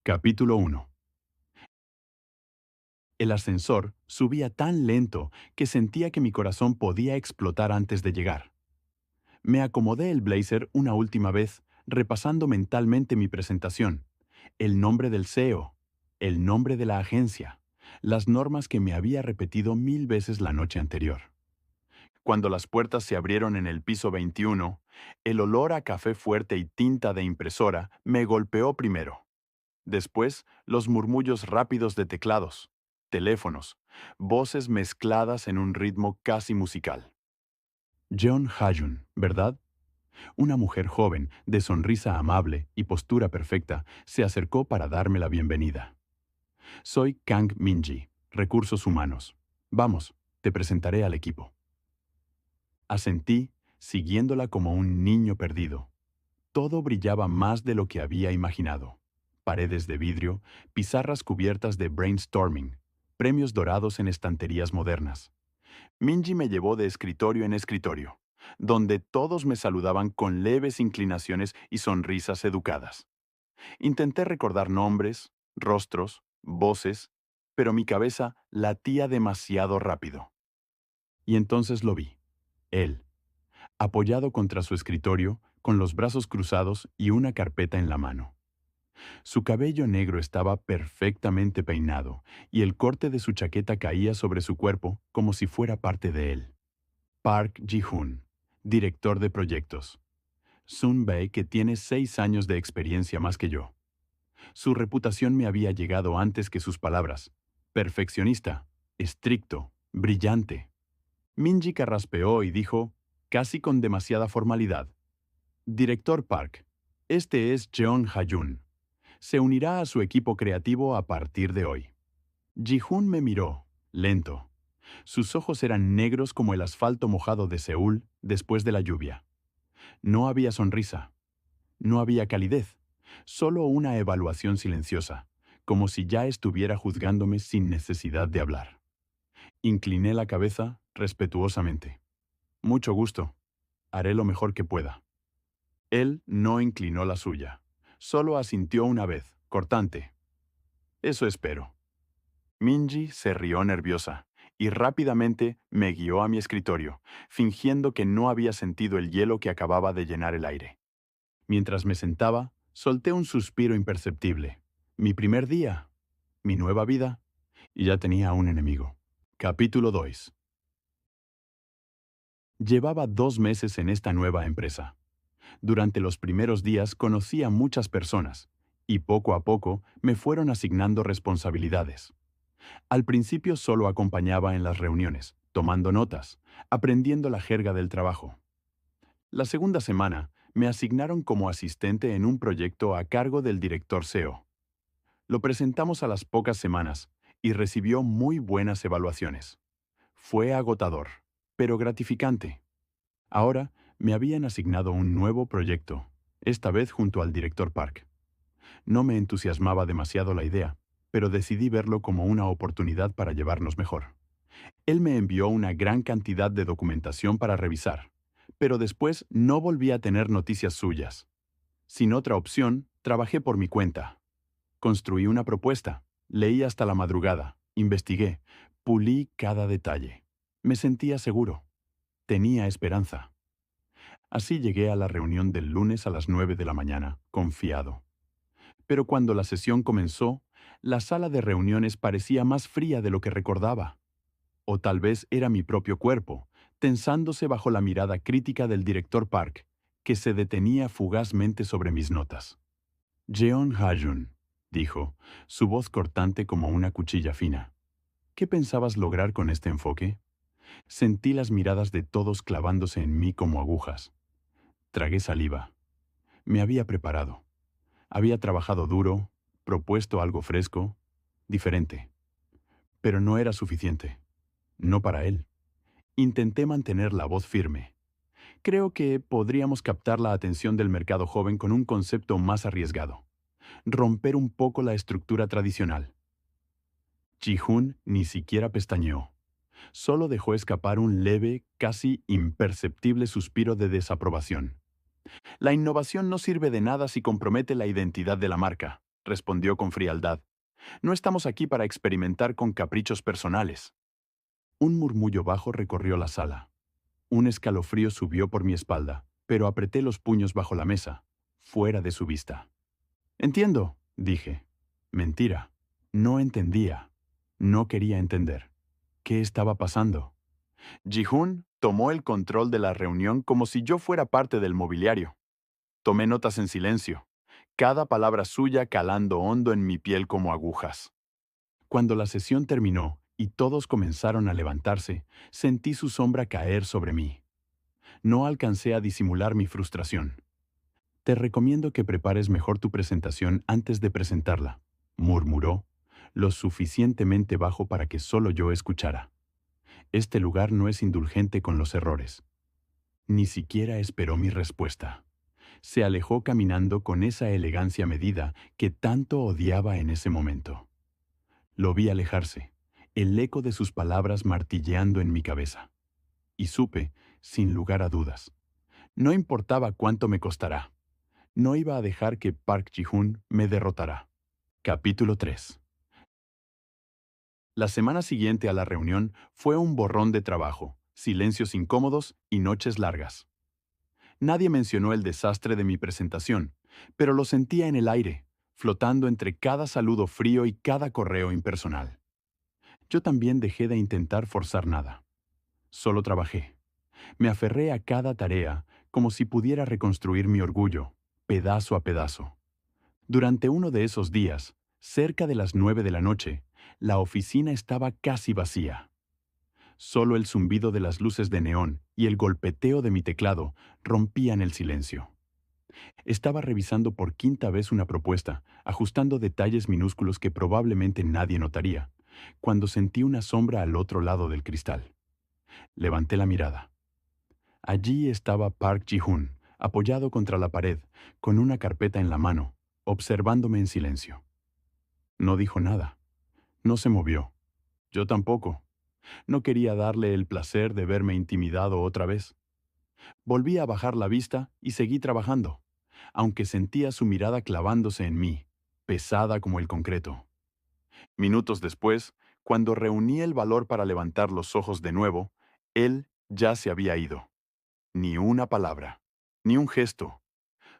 Capítulo 1. El ascensor subía tan lento que sentía que mi corazón podía explotar antes de llegar. Me acomodé el blazer una última vez, repasando mentalmente mi presentación, el nombre del CEO, el nombre de la agencia, las normas que me había repetido 1000 veces la noche anterior. Cuando las puertas se abrieron en el piso 21, el olor a café fuerte y tinta de impresora me golpeó primero. Después, los murmullos rápidos de teclados, teléfonos, voces mezcladas en un ritmo casi musical. Jeon Hajun, ¿verdad? Una mujer joven, de sonrisa amable y postura perfecta, se acercó para darme la bienvenida. Soy Kang Minji, Recursos Humanos. Vamos, te presentaré al equipo. Asentí, siguiéndola como un niño perdido. Todo brillaba más de lo que había imaginado. Paredes de vidrio, pizarras cubiertas de brainstorming, premios dorados en estanterías modernas. Minji me llevó de escritorio en escritorio, donde todos me saludaban con leves inclinaciones y sonrisas educadas. Intenté recordar nombres, rostros, voces, pero mi cabeza latía demasiado rápido. Y entonces lo vi. Él, apoyado contra su escritorio, con los brazos cruzados y una carpeta en la mano. Su cabello negro estaba perfectamente peinado y el corte de su chaqueta caía sobre su cuerpo como si fuera parte de él. Park Ji-hoon, director de proyectos. Sun Bae, que tiene 6 años de experiencia más que yo. Su reputación me había llegado antes que sus palabras. Perfeccionista, estricto, brillante. Minji carraspeó y dijo, casi con demasiada formalidad: Director Park, este es Jeon Hajun. Se unirá a su equipo creativo a partir de hoy. Ji-hoon me miró, lento. Sus ojos eran negros como el asfalto mojado de Seúl después de la lluvia. No había sonrisa, no había calidez, solo una evaluación silenciosa, como si ya estuviera juzgándome sin necesidad de hablar. Incliné la cabeza respetuosamente. Mucho gusto, haré lo mejor que pueda. Él no inclinó la suya, solo asintió una vez, cortante. Eso espero. Minji se rió nerviosa y rápidamente me guió a mi escritorio, fingiendo que no había sentido el hielo que acababa de llenar el aire. Mientras me sentaba, solté un suspiro imperceptible. Mi primer día, mi nueva vida, y ya tenía un enemigo. Capítulo 2. Llevaba 2 meses en esta nueva empresa. Durante los primeros días conocí a muchas personas, y poco a poco me fueron asignando responsabilidades. Al principio solo acompañaba en las reuniones, tomando notas, aprendiendo la jerga del trabajo. La segunda semana me asignaron como asistente en un proyecto a cargo del director SEO. Lo presentamos a las pocas semanas y recibió muy buenas evaluaciones. Fue agotador, pero gratificante. Ahora me habían asignado un nuevo proyecto, esta vez junto al director Park. No me entusiasmaba demasiado la idea, pero decidí verlo como una oportunidad para llevarnos mejor. Él me envió una gran cantidad de documentación para revisar, pero después no volví a tener noticias suyas. Sin otra opción, trabajé por mi cuenta. Construí una propuesta, leí hasta la madrugada, investigué, pulí cada detalle. Me sentía seguro. Tenía esperanza. Así llegué a la reunión del lunes a las 9 de la mañana, confiado. Pero cuando la sesión comenzó, la sala de reuniones parecía más fría de lo que recordaba. O tal vez era mi propio cuerpo, tensándose bajo la mirada crítica del director Park, que se detenía fugazmente sobre mis notas. Jeon Hajun, dijo, su voz cortante como una cuchilla fina. ¿Qué pensabas lograr con este enfoque? Sentí las miradas de todos clavándose en mí como agujas. Tragué saliva. Me había preparado. Había trabajado duro, propuesto algo fresco, diferente. Pero no era suficiente. No para él. Intenté mantener la voz firme. Creo que podríamos captar la atención del mercado joven con un concepto más arriesgado. Romper un poco la estructura tradicional. Ji-hoon ni siquiera pestañeó. Solo dejó escapar un leve, casi imperceptible suspiro de desaprobación. La innovación no sirve de nada si compromete la identidad de la marca. respondió con frialdad. No estamos aquí para experimentar con caprichos personales. Un murmullo bajo recorrió la sala. Un escalofrío subió por mi espalda, pero apreté los puños bajo la mesa, fuera de su vista. Entiendo, dije. Mentira. No entendía. No quería entender. ¿Qué estaba pasando? Ji-hoon tomó el control de la reunión como si yo fuera parte del mobiliario. Tomé notas en silencio, cada palabra suya calando hondo en mi piel como agujas. Cuando la sesión terminó y todos comenzaron a levantarse, sentí su sombra caer sobre mí. No alcancé a disimular mi frustración. Te recomiendo que prepares mejor tu presentación antes de presentarla, murmuró, lo suficientemente bajo para que solo yo escuchara. Este lugar no es indulgente con los errores. Ni siquiera esperó mi respuesta. Se alejó caminando con esa elegancia medida que tanto odiaba en ese momento. Lo vi alejarse, el eco de sus palabras martilleando en mi cabeza. Y supe, sin lugar a dudas, no importaba cuánto me costará. No iba a dejar que Park Ji-hoon me derrotara. Capítulo 3. La semana siguiente a la reunión fue un borrón de trabajo, silencios incómodos y noches largas. Nadie mencionó el desastre de mi presentación, pero lo sentía en el aire, flotando entre cada saludo frío y cada correo impersonal. Yo también dejé de intentar forzar nada. Solo trabajé. Me aferré a cada tarea como si pudiera reconstruir mi orgullo, pedazo a pedazo. Durante uno de esos días, cerca de las 9 de la noche, la oficina estaba casi vacía. Solo el zumbido de las luces de neón y el golpeteo de mi teclado rompían el silencio. Estaba revisando por quinta vez una propuesta, ajustando detalles minúsculos que probablemente nadie notaría, cuando sentí una sombra al otro lado del cristal. Levanté la mirada. Allí estaba Park Ji-hoon, apoyado contra la pared, con una carpeta en la mano, observándome en silencio. No dijo nada. No se movió. Yo tampoco. No quería darle el placer de verme intimidado otra vez. Volví a bajar la vista y seguí trabajando, aunque sentía su mirada clavándose en mí, pesada como el concreto. Minutos después, cuando reuní el valor para levantar los ojos de nuevo, él ya se había ido. Ni una palabra, ni un gesto,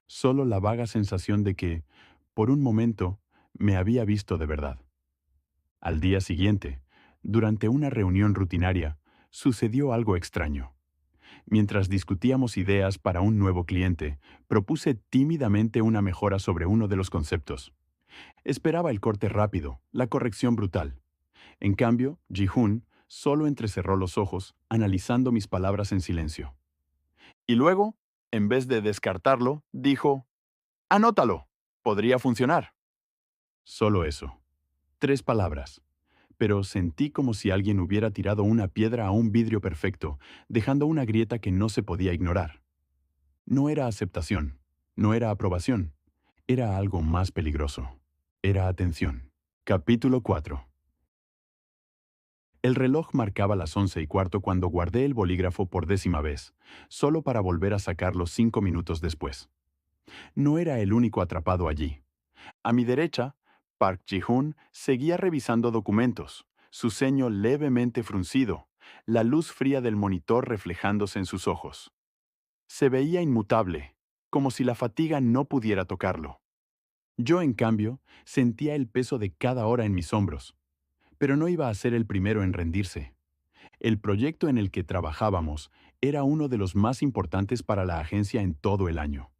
solo la vaga sensación de que, por un momento, me había visto de verdad. Al día siguiente, durante una reunión rutinaria, sucedió algo extraño. Mientras discutíamos ideas para un nuevo cliente, propuse tímidamente una mejora sobre uno de los conceptos. Esperaba el corte rápido, la corrección brutal. En cambio, Ji-hoon solo entrecerró los ojos, analizando mis palabras en silencio. Y luego, en vez de descartarlo, dijo, «Anótalo, podría funcionar». Solo eso. 3 palabras. Pero sentí como si alguien hubiera tirado una piedra a un vidrio perfecto, dejando una grieta que no se podía ignorar. No era aceptación, no era aprobación, era algo más peligroso. Era atención. Capítulo 4. El reloj marcaba las 11:15 cuando guardé el bolígrafo por 10ª vez, solo para volver a sacarlo 5 minutos después. No era el único atrapado allí. A mi derecha, Park Ji-hoon seguía revisando documentos, su ceño levemente fruncido, la luz fría del monitor reflejándose en sus ojos. Se veía inmutable, como si la fatiga no pudiera tocarlo. Yo, en cambio, sentía el peso de cada hora en mis hombros, pero no iba a ser el primero en rendirse. El proyecto en el que trabajábamos era uno de los más importantes para la agencia en todo el año.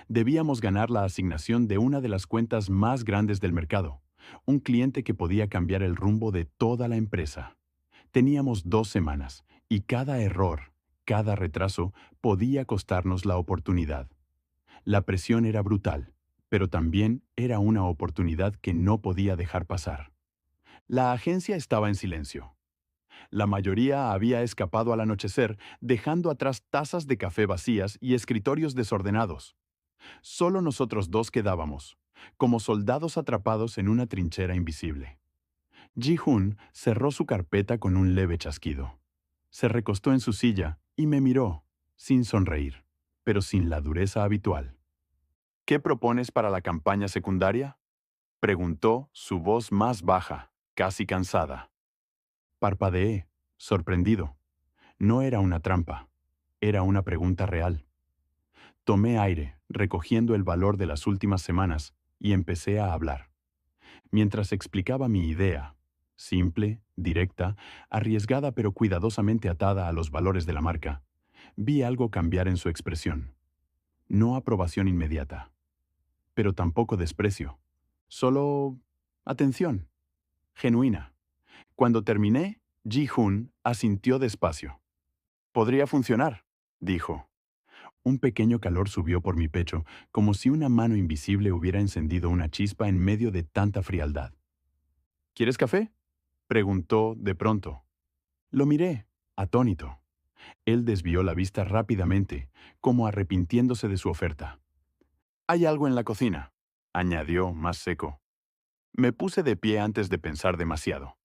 Debíamos ganar la asignación de una de las cuentas más grandes del mercado, un cliente que podía cambiar el rumbo de toda la empresa. Teníamos 2 semanas, y cada error, cada retraso, podía costarnos la oportunidad. La presión era brutal, pero también era una oportunidad que no podía dejar pasar. La agencia estaba en silencio. La mayoría había escapado al anochecer, dejando atrás tazas de café vacías y escritorios desordenados. Solo nosotros dos quedábamos, como soldados atrapados en una trinchera invisible. Ji-hoon cerró su carpeta con un leve chasquido. Se recostó en su silla y me miró, sin sonreír, pero sin la dureza habitual. ¿Qué propones para la campaña secundaria?, Preguntó, su voz más baja, casi cansada. Parpadeé, sorprendido. No era una trampa. Era una pregunta real. Tomé aire, recogiendo el valor de las últimas semanas, y empecé a hablar. Mientras explicaba mi idea, simple, directa, arriesgada pero cuidadosamente atada a los valores de la marca, vi algo cambiar en su expresión. No aprobación inmediata, pero tampoco desprecio. Solo atención, genuina. Cuando terminé, Ji-Hoon asintió despacio. «Podría funcionar», dijo. Un pequeño calor subió por mi pecho, como si una mano invisible hubiera encendido una chispa en medio de tanta frialdad. «¿Quieres café?», preguntó de pronto. Lo miré, atónito. Él desvió la vista rápidamente, como arrepintiéndose de su oferta. «Hay algo en la cocina», añadió, más seco. Me puse de pie antes de pensar demasiado.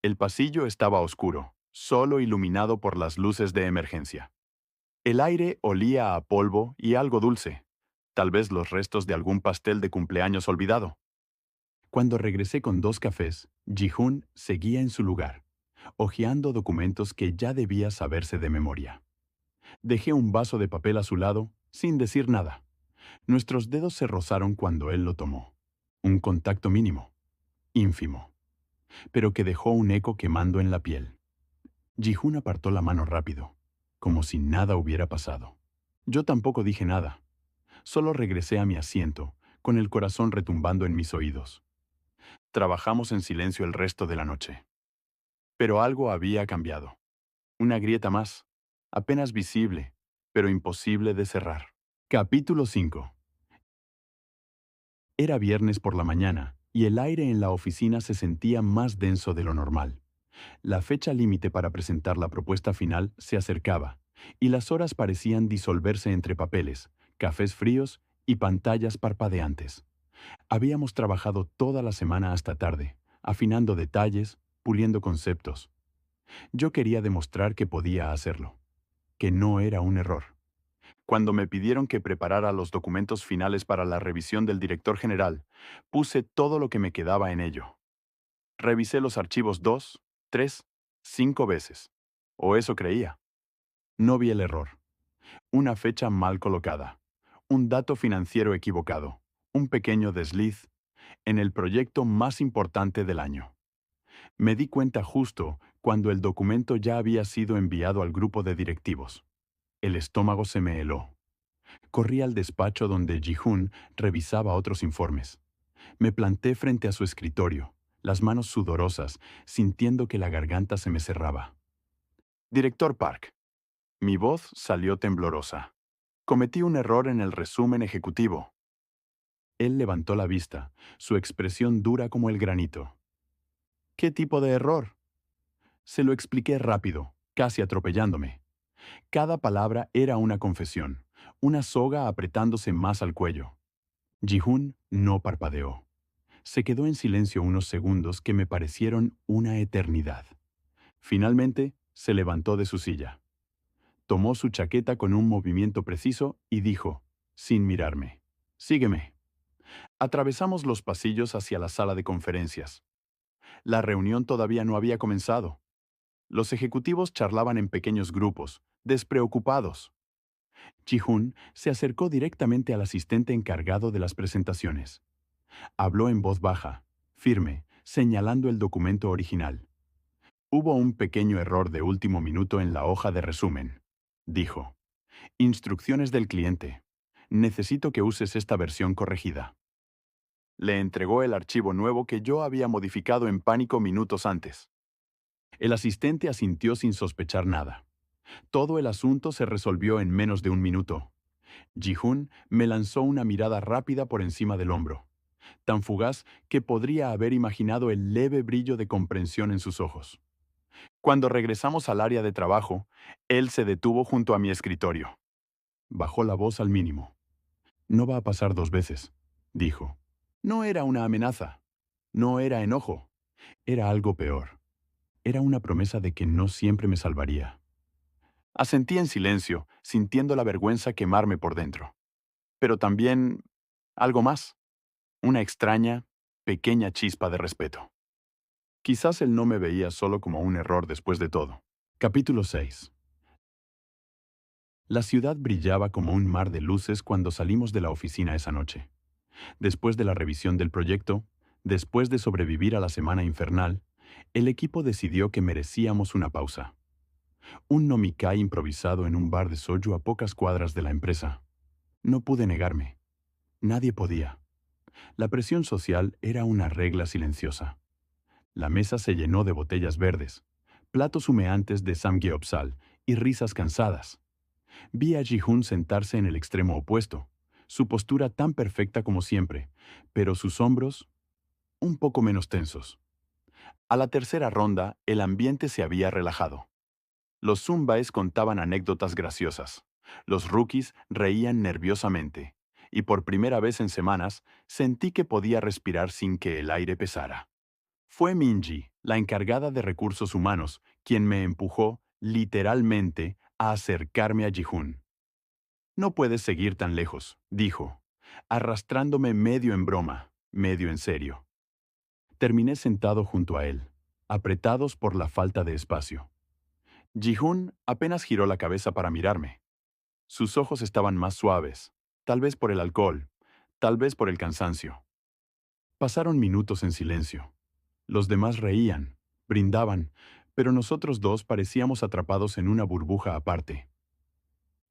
El pasillo estaba oscuro, solo iluminado por las luces de emergencia. El aire olía a polvo y algo dulce, tal vez los restos de algún pastel de cumpleaños olvidado. Cuando regresé con 2 cafés, Ji-Hoon seguía en su lugar, hojeando documentos que ya debía saberse de memoria. Dejé un vaso de papel a su lado, sin decir nada. Nuestros dedos se rozaron cuando él lo tomó. Un contacto mínimo, ínfimo, pero que dejó un eco quemando en la piel. Ji-Hoon apartó la mano rápido, como si nada hubiera pasado. Yo tampoco dije nada. Solo regresé a mi asiento, con el corazón retumbando en mis oídos. Trabajamos en silencio el resto de la noche. Pero algo había cambiado. Una grieta más, apenas visible, pero imposible de cerrar. Capítulo 5. Era viernes por la mañana, y el aire en la oficina se sentía más denso de lo normal. La fecha límite para presentar la propuesta final se acercaba, y las horas parecían disolverse entre papeles, cafés fríos y pantallas parpadeantes. Habíamos trabajado toda la semana hasta tarde, afinando detalles, puliendo conceptos. Yo quería demostrar que podía hacerlo, que no era un error. Cuando me pidieron que preparara los documentos finales para la revisión del director general, puse todo lo que me quedaba en ello. Revisé los archivos 2, 3, 5 veces. O eso creía. No vi el error. Una fecha mal colocada. Un dato financiero equivocado. Un pequeño desliz en el proyecto más importante del año. Me di cuenta justo cuando el documento ya había sido enviado al grupo de directivos. El estómago se me heló. Corrí al despacho donde Ji-Hoon revisaba otros informes. Me planté frente a su escritorio, las manos sudorosas, sintiendo que la garganta se me cerraba. Director Park. Mi voz salió temblorosa. Cometí un error en el resumen ejecutivo. Él levantó la vista, su expresión dura como el granito. ¿Qué tipo de error? Se lo expliqué rápido, casi atropellándome. Cada palabra era una confesión, una soga apretándose más al cuello. Ji-Hoon no parpadeó. Se quedó en silencio unos segundos que me parecieron una eternidad. Finalmente, se levantó de su silla. Tomó su chaqueta con un movimiento preciso y dijo, sin mirarme, «Sígueme». Atravesamos los pasillos hacia la sala de conferencias. La reunión todavía no había comenzado. Los ejecutivos charlaban en pequeños grupos, despreocupados. Ji-Hoon se acercó directamente al asistente encargado de las presentaciones. Habló en voz baja, firme, señalando el documento original. «Hubo un pequeño error de último minuto en la hoja de resumen», dijo. «Instrucciones del cliente. Necesito que uses esta versión corregida». Le entregó el archivo nuevo que yo había modificado en pánico minutos antes. El asistente asintió sin sospechar nada. Todo el asunto se resolvió en menos de un minuto. Ji-Hoon me lanzó una mirada rápida por encima del hombro, tan fugaz que podría haber imaginado el leve brillo de comprensión en sus ojos. Cuando regresamos al área de trabajo, él se detuvo junto a mi escritorio. Bajó la voz al mínimo. «No va a pasar 2 veces», dijo. No era una amenaza. No era enojo. Era algo peor. Era una promesa de que no siempre me salvaría. Asentí en silencio, sintiendo la vergüenza quemarme por dentro. Pero también algo más. Una extraña, pequeña chispa de respeto. Quizás él no me veía solo como un error después de todo. Capítulo 6. La ciudad brillaba como un mar de luces cuando salimos de la oficina esa noche. Después de la revisión del proyecto, después de sobrevivir a la semana infernal, el equipo decidió que merecíamos una pausa. Un nomikai improvisado en un bar de soju a pocas cuadras de la empresa. No pude negarme. Nadie podía. La presión social era una regla silenciosa. La mesa se llenó de botellas verdes, platos humeantes de samgyeopsal y risas cansadas. Vi a Ji-hoon sentarse en el extremo opuesto, su postura tan perfecta como siempre, pero sus hombros un poco menos tensos. A la tercera ronda, el ambiente se había relajado. Los Zumbaes contaban anécdotas graciosas. Los rookies reían nerviosamente. Y por primera vez en semanas, sentí que podía respirar sin que el aire pesara. Fue Minji, la encargada de recursos humanos, quien me empujó, literalmente, a acercarme a Ji-hoon. No puedes seguir tan lejos, dijo, arrastrándome medio en broma, medio en serio. Terminé sentado junto a él, apretados por la falta de espacio. Ji-hoon apenas giró la cabeza para mirarme. Sus ojos estaban más suaves, tal vez por el alcohol, tal vez por el cansancio. Pasaron minutos en silencio. Los demás reían, brindaban, pero nosotros dos parecíamos atrapados en una burbuja aparte.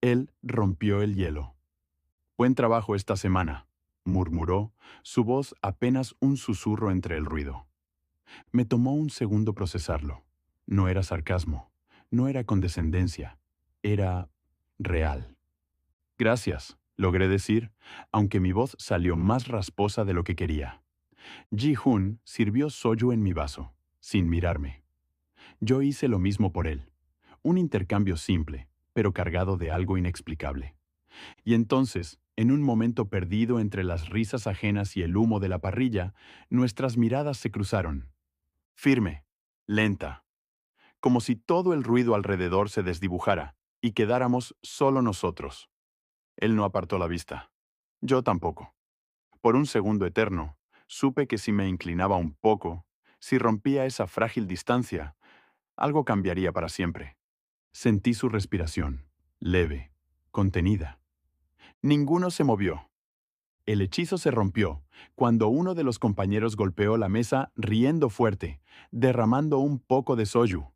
Él rompió el hielo. «Buen trabajo esta semana», murmuró, su voz apenas un susurro entre el ruido. Me tomó un segundo procesarlo. No era sarcasmo, no era condescendencia, era real. «Gracias», logré decir, aunque mi voz salió más rasposa de lo que quería. Ji-hoon sirvió soju en mi vaso, sin mirarme. Yo hice lo mismo por él. Un intercambio simple, pero cargado de algo inexplicable. Y entonces, en un momento perdido entre las risas ajenas y el humo de la parrilla, nuestras miradas se cruzaron. Firme, lenta, como si todo el ruido alrededor se desdibujara y quedáramos solo nosotros. Él no apartó la vista. Yo tampoco. Por un segundo eterno, supe que si me inclinaba un poco, si rompía esa frágil distancia, algo cambiaría para siempre. Sentí su respiración, leve, contenida. Ninguno se movió. El hechizo se rompió cuando uno de los compañeros golpeó la mesa riendo fuerte, derramando un poco de soju.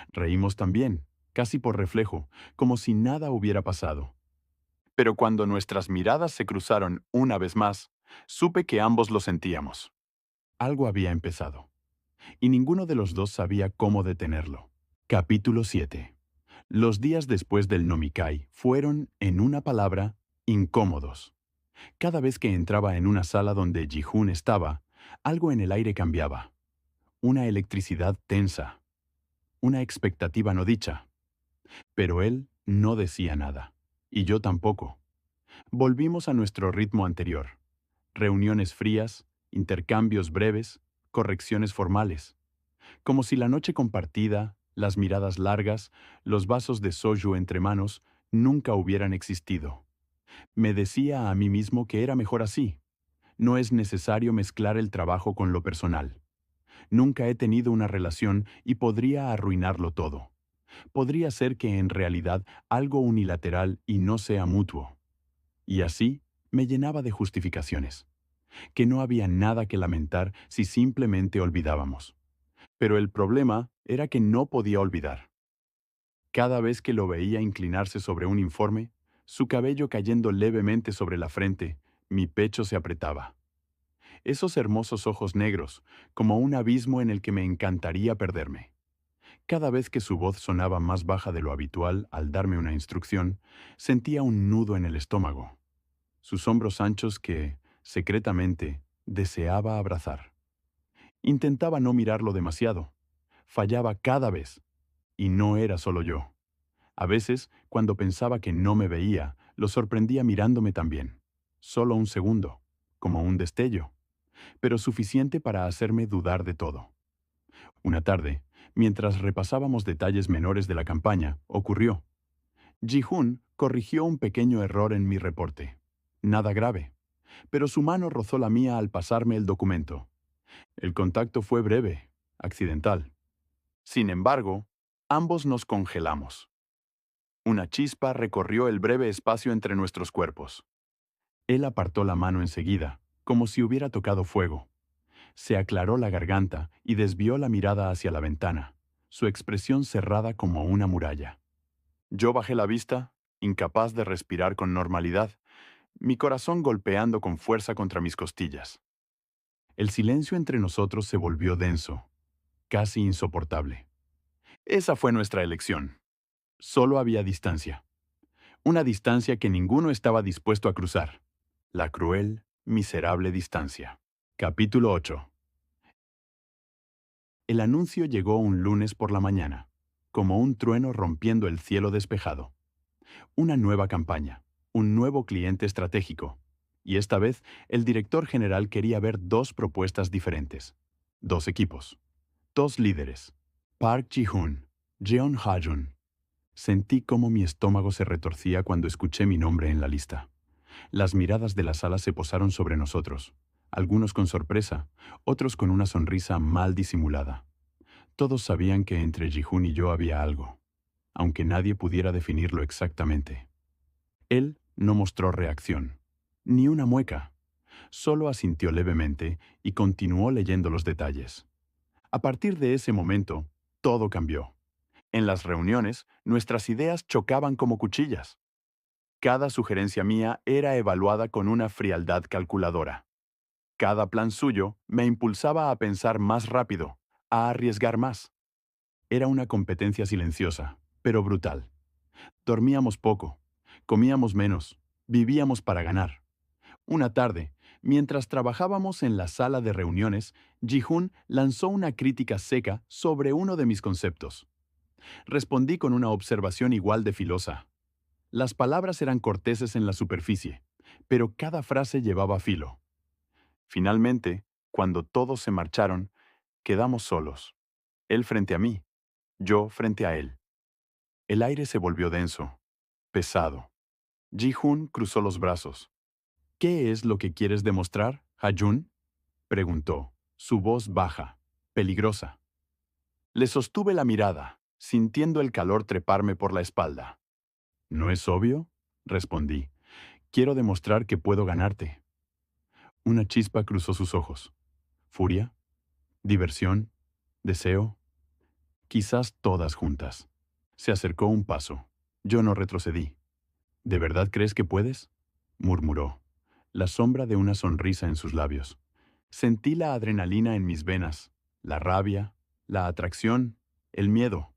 Reímos también, casi por reflejo, como si nada hubiera pasado. Pero cuando nuestras miradas se cruzaron una vez más, supe que ambos lo sentíamos. Algo había empezado, y ninguno de los dos sabía cómo detenerlo. Capítulo 7. Los días después del nomikai fueron, en una palabra, incómodos. Cada vez que entraba en una sala donde Ji-hoon estaba, algo en el aire cambiaba. Una electricidad tensa. Una expectativa no dicha. Pero él no decía nada. Y yo tampoco. Volvimos a nuestro ritmo anterior. Reuniones frías, intercambios breves, correcciones formales. Como si la noche compartida, las miradas largas, los vasos de soju entre manos, nunca hubieran existido. Me decía a mí mismo que era mejor así. No es necesario mezclar el trabajo con lo personal. Nunca he tenido una relación y podría arruinarlo todo. Podría ser que en realidad algo unilateral y no sea mutuo. Y así me llenaba de justificaciones. Que no había nada que lamentar si simplemente olvidábamos. Pero el problema era que no podía olvidar. Cada vez que lo veía inclinarse sobre un informe, su cabello cayendo levemente sobre la frente, mi pecho se apretaba. Esos hermosos ojos negros, como un abismo en el que me encantaría perderme. Cada vez que su voz sonaba más baja de lo habitual al darme una instrucción, sentía un nudo en el estómago. Sus hombros anchos que, secretamente, deseaba abrazar. Intentaba no mirarlo demasiado. Fallaba cada vez. Y no era solo yo. A veces, cuando pensaba que no me veía, lo sorprendía mirándome también. Solo un segundo, como un destello, pero suficiente para hacerme dudar de todo. Una tarde, mientras repasábamos detalles menores de la campaña, ocurrió. Ji-hoon corrigió un pequeño error en mi reporte. Nada grave, pero su mano rozó la mía al pasarme el documento. El contacto fue breve, accidental. Sin embargo, ambos nos congelamos. Una chispa recorrió el breve espacio entre nuestros cuerpos. Él apartó la mano enseguida, como si hubiera tocado fuego. Se aclaró la garganta y desvió la mirada hacia la ventana, su expresión cerrada como una muralla. Yo bajé la vista, incapaz de respirar con normalidad, mi corazón golpeando con fuerza contra mis costillas. El silencio entre nosotros se volvió denso, casi insoportable. Esa fue nuestra elección. Solo había distancia. Una distancia que ninguno estaba dispuesto a cruzar. La cruel, miserable distancia. Capítulo 8. El anuncio llegó un lunes por la mañana, como un trueno rompiendo el cielo despejado. Una nueva campaña, un nuevo cliente estratégico. Y esta vez, el director general quería ver dos propuestas diferentes. Dos equipos. Dos líderes. Park Ji-hoon, Jeon Ha-jun. Sentí cómo mi estómago se retorcía cuando escuché mi nombre en la lista. Las miradas de la sala se posaron sobre nosotros, algunos con sorpresa, otros con una sonrisa mal disimulada. Todos sabían que entre Ji-hoon y yo había algo, aunque nadie pudiera definirlo exactamente. Él no mostró reacción, ni una mueca. Solo asintió levemente y continuó leyendo los detalles. A partir de ese momento, todo cambió. En las reuniones, nuestras ideas chocaban como cuchillas. Cada sugerencia mía era evaluada con una frialdad calculadora. Cada plan suyo me impulsaba a pensar más rápido, a arriesgar más. Era una competencia silenciosa, pero brutal. Dormíamos poco, comíamos menos, vivíamos para ganar. Una tarde, mientras trabajábamos en la sala de reuniones, Ji-hoon lanzó una crítica seca sobre uno de mis conceptos. Respondí con una observación igual de filosa. Las palabras eran corteses en la superficie, pero cada frase llevaba filo. Finalmente, cuando todos se marcharon, quedamos solos. Él frente a mí, yo frente a él. El aire se volvió denso, pesado. Ji-hoon cruzó los brazos. ¿Qué es lo que quieres demostrar, Ha-jun?, preguntó, su voz baja, peligrosa. Le sostuve la mirada, sintiendo el calor treparme por la espalda. ¿No es obvio?, respondí. Quiero demostrar que puedo ganarte. Una chispa cruzó sus ojos. ¿Furia? ¿Diversión? ¿Deseo? Quizás todas juntas. Se acercó un paso. Yo no retrocedí. ¿De verdad crees que puedes?, murmuró, la sombra de una sonrisa en sus labios. Sentí la adrenalina en mis venas, la rabia, la atracción, el miedo.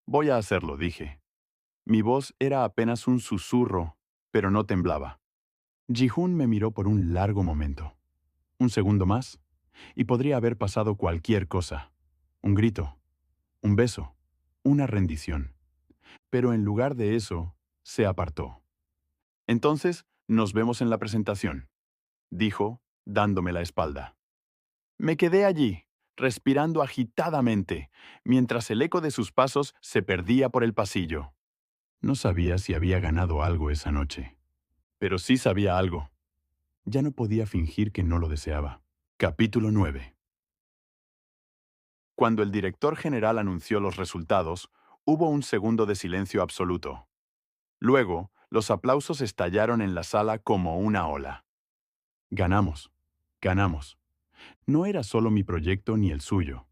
Voy a hacerlo, dije. Mi voz era apenas un susurro, pero no temblaba. Ji-hoon me miró por un largo momento. Un segundo más, y podría haber pasado cualquier cosa. Un grito, un beso, una rendición. Pero en lugar de eso, se apartó. Entonces, nos vemos en la presentación, dijo, dándome la espalda. Me quedé allí, respirando agitadamente, mientras el eco de sus pasos se perdía por el pasillo. No sabía si había ganado algo esa noche, pero sí sabía algo. Ya no podía fingir que no lo deseaba. Capítulo 9. Cuando el director general anunció los resultados, hubo un segundo de silencio absoluto. Luego, los aplausos estallaron en la sala como una ola. Ganamos. Ganamos. No era solo mi proyecto ni el suyo.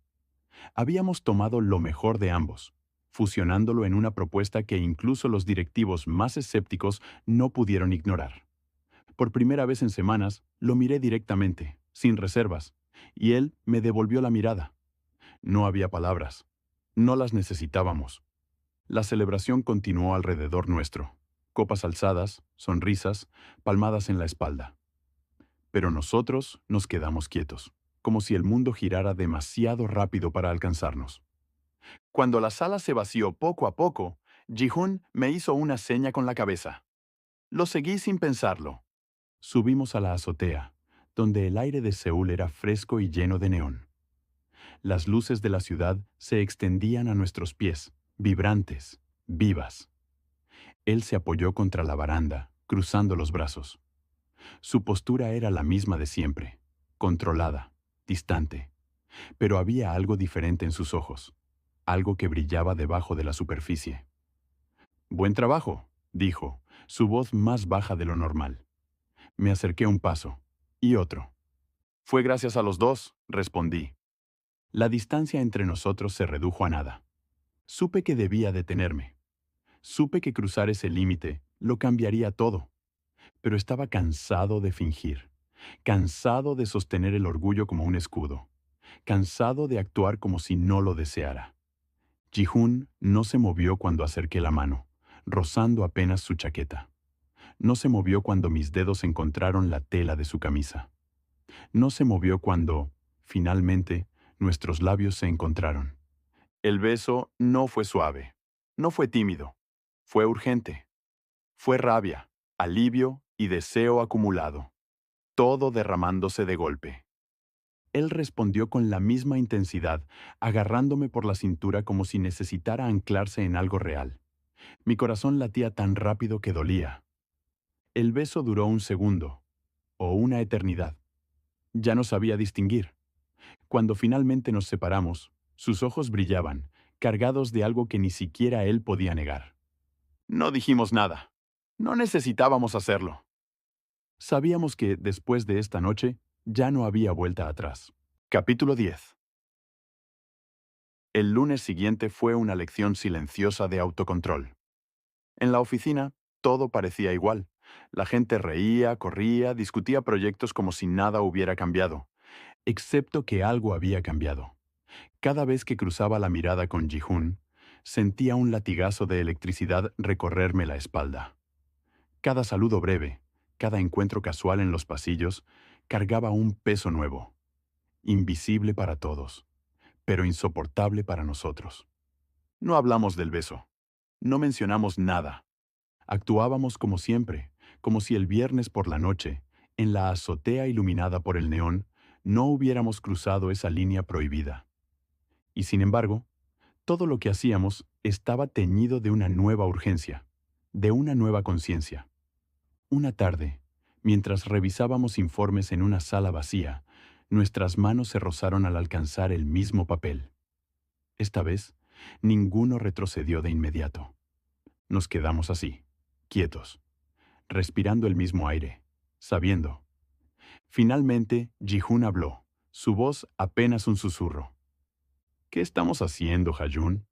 Habíamos tomado lo mejor de ambos, fusionándolo en una propuesta que incluso los directivos más escépticos no pudieron ignorar. Por primera vez en semanas, lo miré directamente, sin reservas, y él me devolvió la mirada. No había palabras. No las necesitábamos. La celebración continuó alrededor nuestro. Copas alzadas, sonrisas, palmadas en la espalda. Pero nosotros nos quedamos quietos, como si el mundo girara demasiado rápido para alcanzarnos. Cuando la sala se vació poco a poco, Ji-hoon me hizo una seña con la cabeza. Lo seguí sin pensarlo. Subimos a la azotea, donde el aire de Seúl era fresco y lleno de neón. Las luces de la ciudad se extendían a nuestros pies, vibrantes, vivas. Él se apoyó contra la baranda, cruzando los brazos. Su postura era la misma de siempre, controlada, distante, pero había algo diferente en sus ojos, algo que brillaba debajo de la superficie. «Buen trabajo», dijo, su voz más baja de lo normal. Me acerqué un paso, y otro. «Fue gracias a los dos», respondí. La distancia entre nosotros se redujo a nada. Supe que debía detenerme. Supe que cruzar ese límite lo cambiaría todo, pero estaba cansado de fingir, cansado de sostener el orgullo como un escudo, cansado de actuar como si no lo deseara. Ji-hoon no se movió cuando acerqué la mano, rozando apenas su chaqueta. No se movió cuando mis dedos encontraron la tela de su camisa. No se movió cuando, finalmente, nuestros labios se encontraron. El beso no fue suave, no fue tímido, fue urgente. Fue rabia, alivio y deseo acumulado, todo derramándose de golpe. Él respondió con la misma intensidad, agarrándome por la cintura como si necesitara anclarse en algo real. Mi corazón latía tan rápido que dolía. El beso duró un segundo, o una eternidad. Ya no sabía distinguir. Cuando finalmente nos separamos, sus ojos brillaban, cargados de algo que ni siquiera él podía negar. No dijimos nada. No necesitábamos hacerlo. Sabíamos que, después de esta noche, ya no había vuelta atrás. Capítulo 10. El lunes siguiente fue una lección silenciosa de autocontrol. En la oficina, todo parecía igual. La gente reía, corría, discutía proyectos como si nada hubiera cambiado, excepto que algo había cambiado. Cada vez que cruzaba la mirada con Ji-hoon, sentía un latigazo de electricidad recorrerme la espalda. Cada saludo breve, cada encuentro casual en los pasillos, cargaba un peso nuevo, invisible para todos, pero insoportable para nosotros. No hablamos del beso. No mencionamos nada. Actuábamos como siempre, como si el viernes por la noche, en la azotea iluminada por el neón, no hubiéramos cruzado esa línea prohibida. Y sin embargo, todo lo que hacíamos estaba teñido de una nueva urgencia, de una nueva conciencia. Una tarde, mientras revisábamos informes en una sala vacía, nuestras manos se rozaron al alcanzar el mismo papel. Esta vez, ninguno retrocedió de inmediato. Nos quedamos así, quietos, respirando el mismo aire, sabiendo. Finalmente, Ji-hoon habló, su voz apenas un susurro. «¿Qué estamos haciendo, Ha-joon?»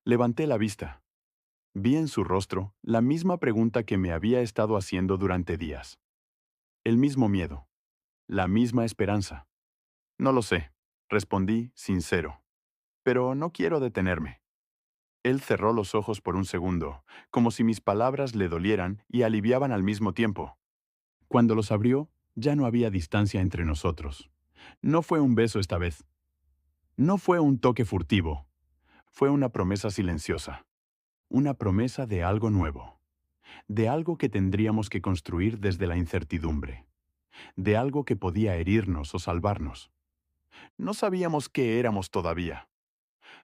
Levanté la vista. Vi en su rostro la misma pregunta que me había estado haciendo durante días. El mismo miedo, la misma esperanza. «No lo sé», respondí, sincero. «Pero no quiero detenerme». Él cerró los ojos por un segundo, como si mis palabras le dolieran y aliviaban al mismo tiempo. Cuando los abrió, ya no había distancia entre nosotros. No fue un beso esta vez. No fue un toque furtivo. Fue una promesa silenciosa. Una promesa de algo nuevo. De algo que tendríamos que construir desde la incertidumbre. De algo que podía herirnos o salvarnos. No sabíamos qué éramos todavía.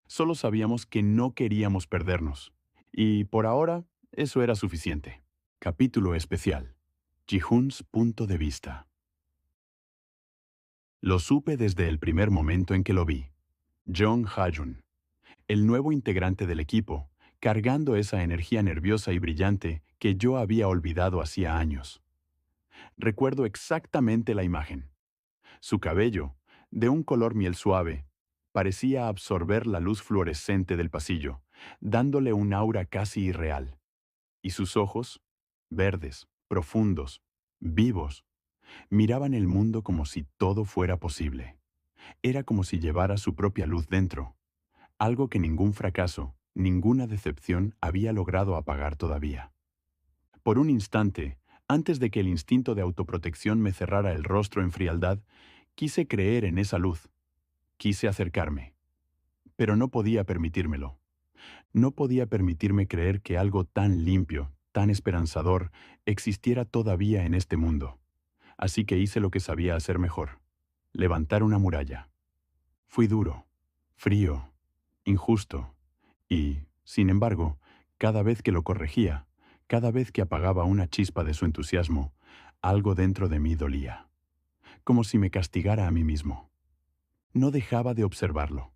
Solo sabíamos que no queríamos perdernos. Y por ahora, eso era suficiente. Capítulo especial. Ji-hoon's punto de vista. Lo supe desde el primer momento en que lo vi. Jong Ha-joon, el nuevo integrante del equipo, cargando esa energía nerviosa y brillante que yo había olvidado hacía años. Recuerdo exactamente la imagen. Su cabello, de un color miel suave, parecía absorber la luz fluorescente del pasillo, dándole un aura casi irreal. Y sus ojos, verdes, profundos, vivos, miraban el mundo como si todo fuera posible. Era como si llevara su propia luz dentro, algo que ningún fracaso, ninguna decepción había logrado apagar todavía. Por un instante, antes de que el instinto de autoprotección me cerrara el rostro en frialdad, quise creer en esa luz. Quise acercarme. Pero no podía permitírmelo. No podía permitirme creer que algo tan limpio, tan esperanzador, existiera todavía en este mundo. Así que hice lo que sabía hacer mejor: levantar una muralla. Fui duro, frío, injusto, y, sin embargo, cada vez que lo corregía, cada vez que apagaba una chispa de su entusiasmo, algo dentro de mí dolía, como si me castigara a mí mismo. No dejaba de observarlo,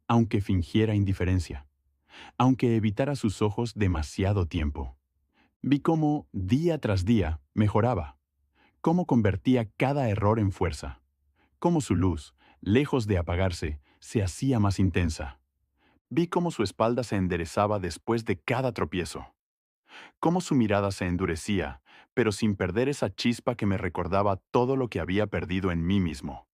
aunque fingiera indiferencia, aunque evitara sus ojos demasiado tiempo. Vi cómo, día tras día, mejoraba, cómo convertía cada error en fuerza, cómo su luz, lejos de apagarse, se hacía más intensa. Vi cómo su espalda se enderezaba después de cada tropiezo, cómo su mirada se endurecía, pero sin perder esa chispa que me recordaba todo lo que había perdido en mí mismo.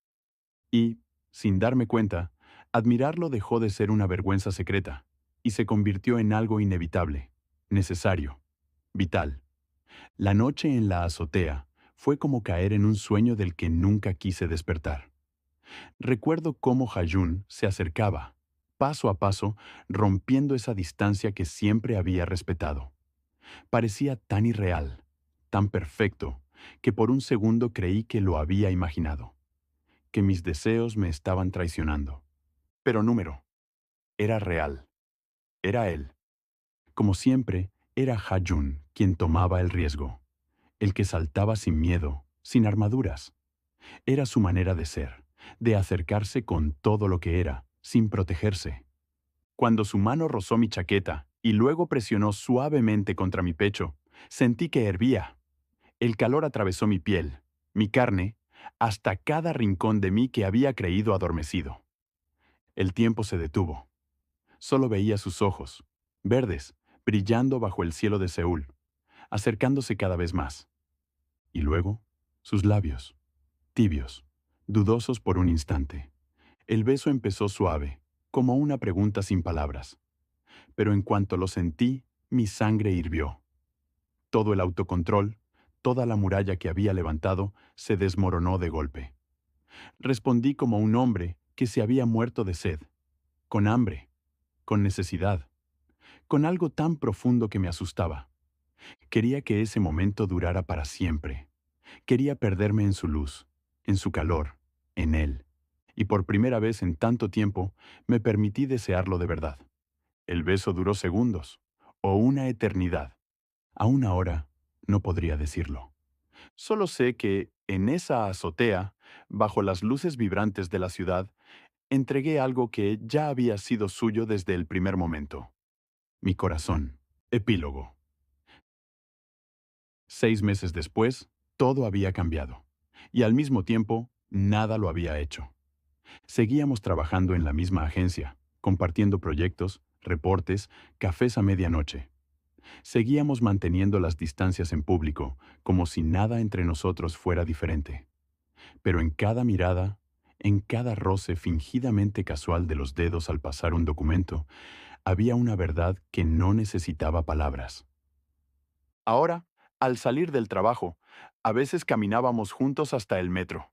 Y, sin darme cuenta, admirarlo dejó de ser una vergüenza secreta y se convirtió en algo inevitable, necesario, vital. La noche en la azotea fue como caer en un sueño del que nunca quise despertar. Recuerdo cómo Hayun se acercaba, paso a paso, rompiendo esa distancia que siempre había respetado. Parecía tan irreal, tan perfecto, que por un segundo creí que lo había imaginado, que mis deseos me estaban traicionando. Pero número, era real, era él. Como siempre, era Hayun quien tomaba el riesgo, el que saltaba sin miedo, sin armaduras. Era su manera de ser, de acercarse con todo lo que era, sin protegerse. Cuando su mano rozó mi chaqueta y luego presionó suavemente contra mi pecho, sentí que hervía. El calor atravesó mi piel, mi carne, hasta cada rincón de mí que había creído adormecido. El tiempo se detuvo. Solo veía sus ojos, verdes, brillando bajo el cielo de Seúl, acercándose cada vez más. Y luego, sus labios, tibios, dudosos por un instante. El beso empezó suave, como una pregunta sin palabras. Pero en cuanto lo sentí, mi sangre hirvió. Todo el autocontrol, toda la muralla que había levantado, se desmoronó de golpe. Respondí como un hombre que se había muerto de sed, con hambre, con necesidad, con algo tan profundo que me asustaba. Quería que ese momento durara para siempre. Quería perderme en su luz, en su calor, en él. Y por primera vez en tanto tiempo, me permití desearlo de verdad. El beso duró segundos, o una eternidad. Aún ahora, no podría decirlo. Solo sé que, en esa azotea, bajo las luces vibrantes de la ciudad, entregué algo que ya había sido suyo desde el primer momento. Mi corazón. Epílogo. 6 meses después, todo había cambiado. Y al mismo tiempo, nada lo había hecho. Seguíamos trabajando en la misma agencia, compartiendo proyectos, reportes, cafés a medianoche. Seguíamos manteniendo las distancias en público, como si nada entre nosotros fuera diferente. Pero en cada mirada, en cada roce fingidamente casual de los dedos al pasar un documento, había una verdad que no necesitaba palabras. Ahora, al salir del trabajo, a veces caminábamos juntos hasta el metro.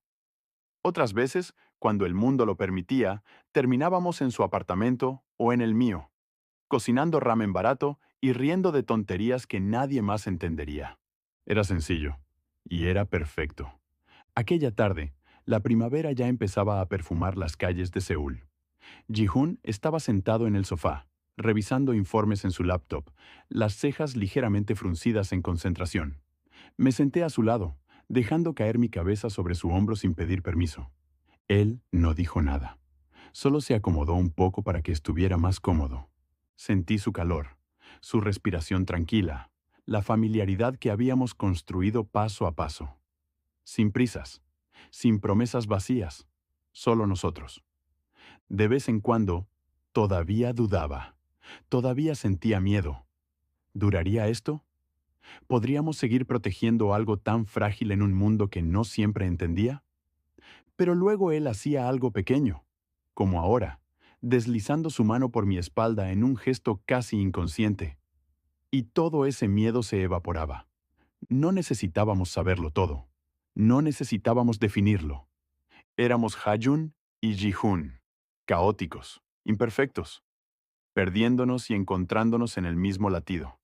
Otras veces, cuando el mundo lo permitía, terminábamos en su apartamento o en el mío, cocinando ramen barato y riendo de tonterías que nadie más entendería. Era sencillo, y era perfecto. Aquella tarde, la primavera ya empezaba a perfumar las calles de Seúl. Ji-hoon estaba sentado en el sofá, revisando informes en su laptop, las cejas ligeramente fruncidas en concentración. Me senté a su lado, dejando caer mi cabeza sobre su hombro sin pedir permiso. Él no dijo nada. Solo se acomodó un poco para que estuviera más cómodo. Sentí su calor, su respiración tranquila, la familiaridad que habíamos construido paso a paso. Sin prisas, sin promesas vacías, solo nosotros. De vez en cuando, todavía dudaba, todavía sentía miedo. ¿Duraría esto? ¿Podríamos seguir protegiendo algo tan frágil en un mundo que no siempre entendía? Pero luego él hacía algo pequeño, como ahora, deslizando su mano por mi espalda en un gesto casi inconsciente. Y todo ese miedo se evaporaba. No necesitábamos saberlo todo. No necesitábamos definirlo. Éramos Hayun y Ji-hoon, caóticos, imperfectos, perdiéndonos y encontrándonos en el mismo latido.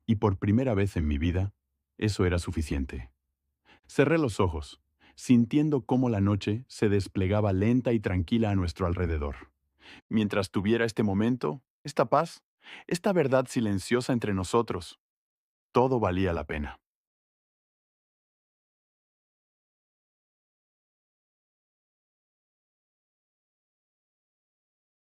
Y por primera vez en mi vida, eso era suficiente. Cerré los ojos, sintiendo cómo la noche se desplegaba lenta y tranquila a nuestro alrededor. Mientras tuviera este momento, esta paz, esta verdad silenciosa entre nosotros, todo valía la pena.